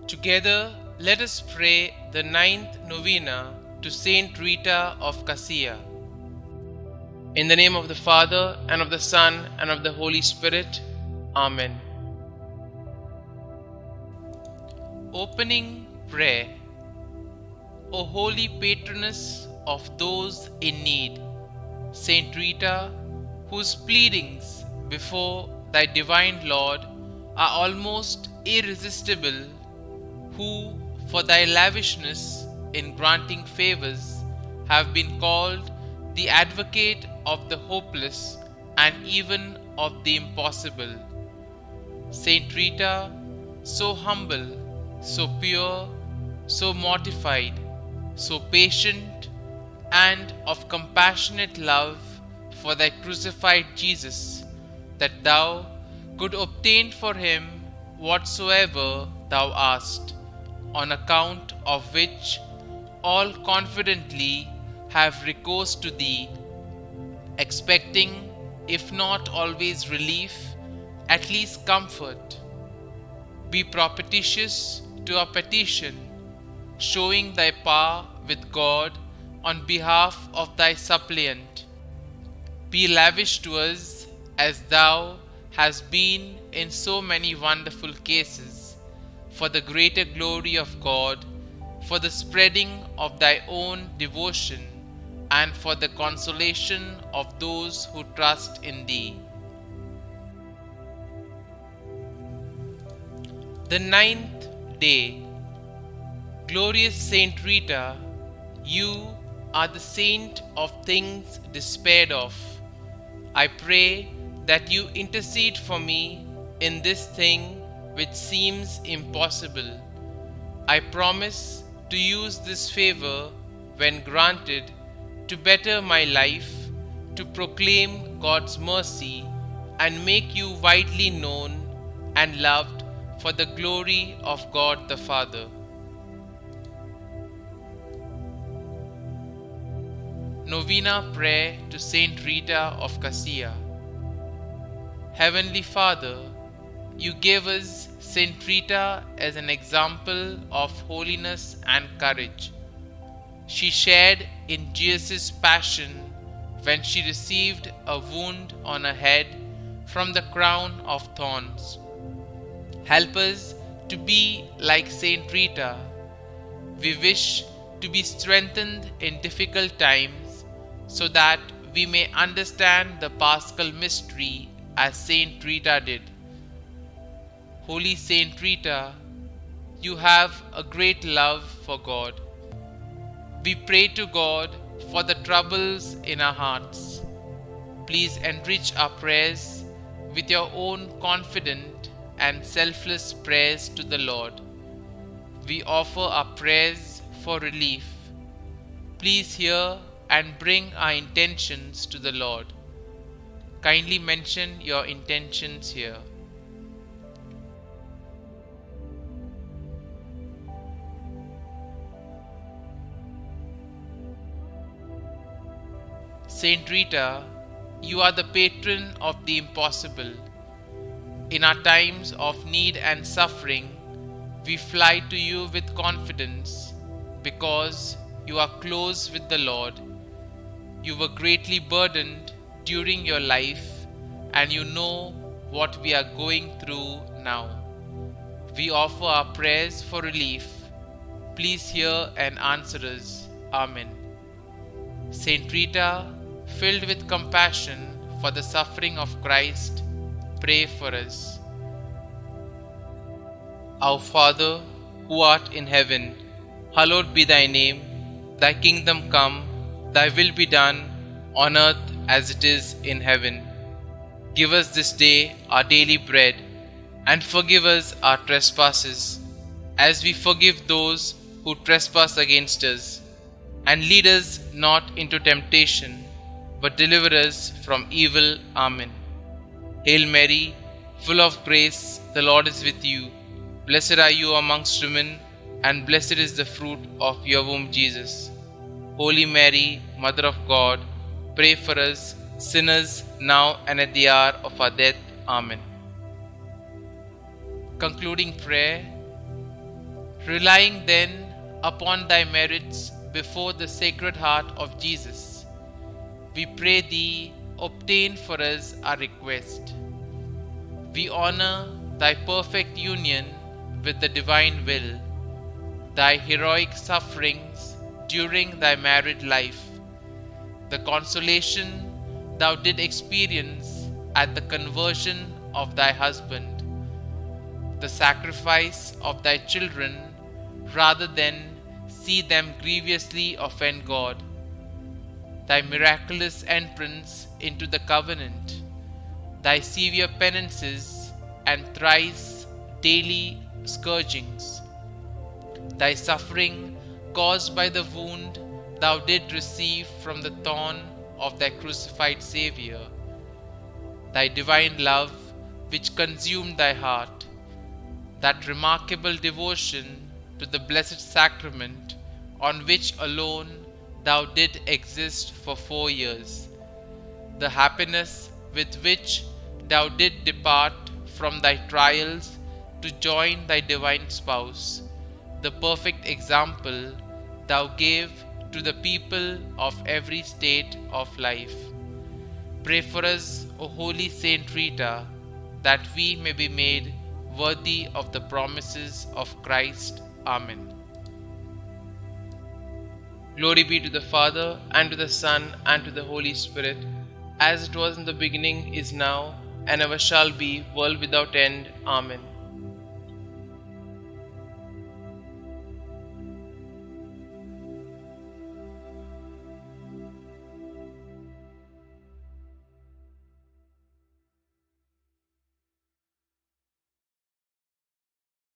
Together, let us pray the ninth novena to St Rita of Cascia. In the name of the Father, and of the Son, and of the Holy Spirit. Amen. Opening prayer. O holy patroness of those in need, St Rita, whose pleadings before thy divine Lord are almost irresistible, who for thy lavishness in granting favors have been called the advocate of the hopeless and even of the impossible. Saint Rita, so humble, so pure, so mortified, so patient, and of compassionate love for thy crucified Jesus, that thou could obtain for him whatsoever thou asked, on account of which all confidently have recourse to thee, expecting, if not always relief, at least comfort. Be propitious to our petition, showing thy power with God on behalf of thy suppliant. Be lavish to us as thou hast been in so many wonderful cases, for the greater glory of God, for the spreading of thy own devotion, and for the consolation of those who trust in thee. The ninth day. Glorious Saint Rita, you are the saint of things despaired of. I pray that you intercede for me in this thing which seems impossible. I promise to use this favor, when granted, to better my life, to proclaim God's mercy, and make you widely known and loved for the glory of God the Father. Novena Prayer to St Rita of Cascia. Heavenly Father, you gave us St Rita as an example of holiness and courage. She shared in Jesus' passion when she received a wound on her head from the crown of thorns. Help us to be like St Rita. We wish to be strengthened in difficult times, so that we may understand the Paschal mystery as Saint Rita did. Holy Saint Rita, you have a great love for God. We pray to God for the troubles in our hearts. Please enrich our prayers with your own confident and selfless prayers to the Lord. We offer our prayers for relief. Please hear and bring our intentions to the Lord. Kindly mention your intentions here. Saint Rita, you are the patron of the impossible. In our times of need and suffering, we fly to you with confidence, because you are close with the Lord. You were greatly burdened during your life, and you know what we are going through now. We offer our prayers for relief. Please hear and answer us. Amen. Saint Rita, filled with compassion for the suffering of Christ, pray for us. Our Father, who art in heaven, hallowed be thy name. Thy kingdom come, thy will be done, on earth as it is in heaven. Give us this day our daily bread, and forgive us our trespasses, as we forgive those who trespass against us. And lead us not into temptation, but deliver us from evil. Amen. Hail Mary, full of grace, the Lord is with you. Blessed are you amongst women, and blessed is the fruit of your womb, Jesus. Holy Mary, Mother of God, pray for us sinners, now and at the hour of our death. Amen. Concluding prayer. Relying then upon thy merits before the Sacred Heart of Jesus, we pray thee, obtain for us our request. We honor thy perfect union with the divine will, thy heroic sufferings during thy married life, the consolation thou did experience at the conversion of thy husband, the sacrifice of thy children rather than see them grievously offend God, thy miraculous entrance into the covenant, thy severe penances and thrice daily scourgings, thy suffering caused by the wound thou did receive from the thorn of thy crucified Xavier, thy divine love which consumed thy heart, that remarkable devotion to the blessed sacrament on which alone thou did exist for 4 years, the happiness with which thou did depart from thy trials to join thy divine spouse, the perfect example thou gave to the people of every state of life. Pray for us, O holy Saint Rita, that we may be made worthy of the promises of Christ. Amen. Glory be to the Father, and to the Son, and to the Holy Spirit, as it was in the beginning, is now, and ever shall be, world without end. Amen.